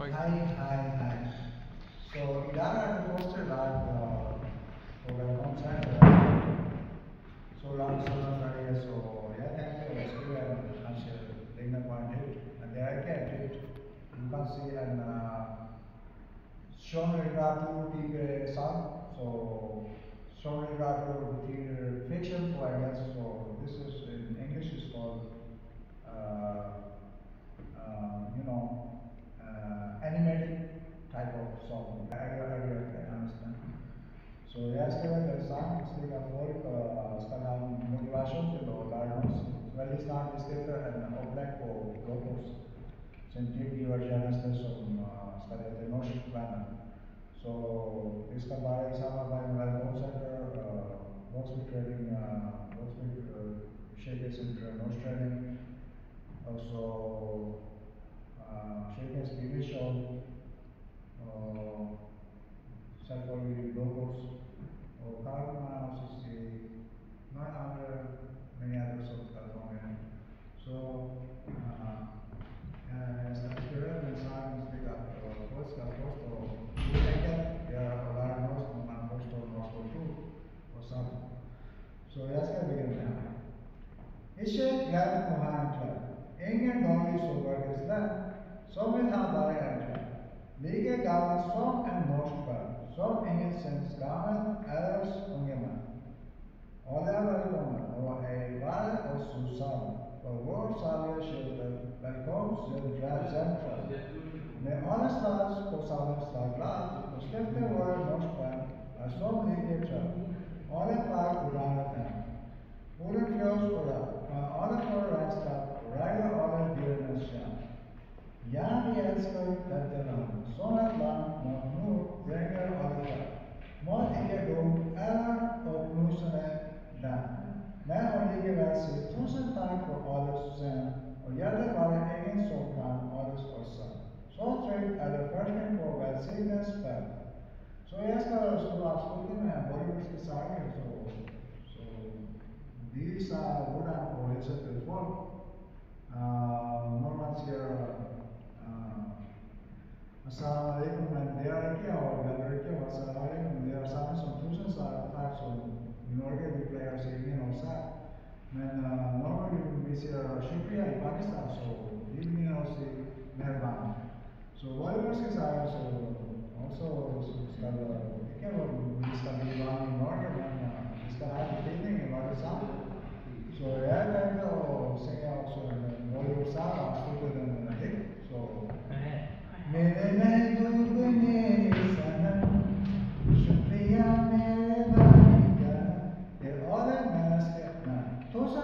Hi. Så idag det første dag på Velkommen Center. Så langt sådan færdig, så jeg tænkte, at jeg skulle kanskje ligne på en hytte. Men det er ikke en hytte. Du kan se en skjønnlitteratur-type sang. Så skjønnlitteratur betyder fiction, so I guess. So this is in English is called, animated type of song. I can understand. Så jeg skrev en sang, slik at folk skal have motivation til at lære noget. Veldig snart vi stifter en oplæg på Logos, som giver tjeneste som skal hete Norsk Venner. Så vi skal bare i samarbejde med Velkommen Center, Volkswagen Trading, Shakers Center, Norsk Trading, og så Shakers TV Show, selvfølgelig Logos, og Carl kan også se nogle andre, many others som skal komme ind. Så jeg skal skrive en sang, slik at folk skal forstå udlægget, jeg har lært norsk, når man forstår norsk kultur og sammen. Så jeg skal begynde her. Ikke glem å ha en klem. Ingen dårlig soverkesland, som vil ha bare en klem. Like gammel som en norsk barn, som ingen sinns gammel, ellers unge mann. Alle er velkommen, og ei være oss sammen, for vår salige skylder, velkommen til Sentral. Med alle slags på samme slag glad, og stifte våre norsk barn, er som like trøtt. Alle fag og landet hen. Orden fjøs og rett, kan alle få regnskap, og reide alle dyrenes skjønn. Ja, vi elsker dette landet, som et land mot nord bringer alle fra. Må ikke dum eller oppnusende land. Men allikevel si tusen takk for alles send, og gjør det bare ingen som kan alles også. Så trygt er det førsten på velsignet spill. Så jeg skal avslutte med en borgerske sanger, så vise hvordan å hilse til folk. Når man sier Assalamu alaikum, men det er ikke og heller ikke assalamu alaikum, det er samme som tusen takk som i Norge vi pleier å si ingen og sagt. Men når vi sier shukriya i Pakistan, så vi begynner å si mehrbani. Så borgerske sanger så også skal ikke vi skal bli vanlig i Norge, men vi skal ha betydning i våre sammen. Så jeg tenkte å synge også en borgersk sang og avslutte den med en dikt. मेरे महबूब मेरे सनम शुक्रिया मेरे भाई का ये और मैं तुझसे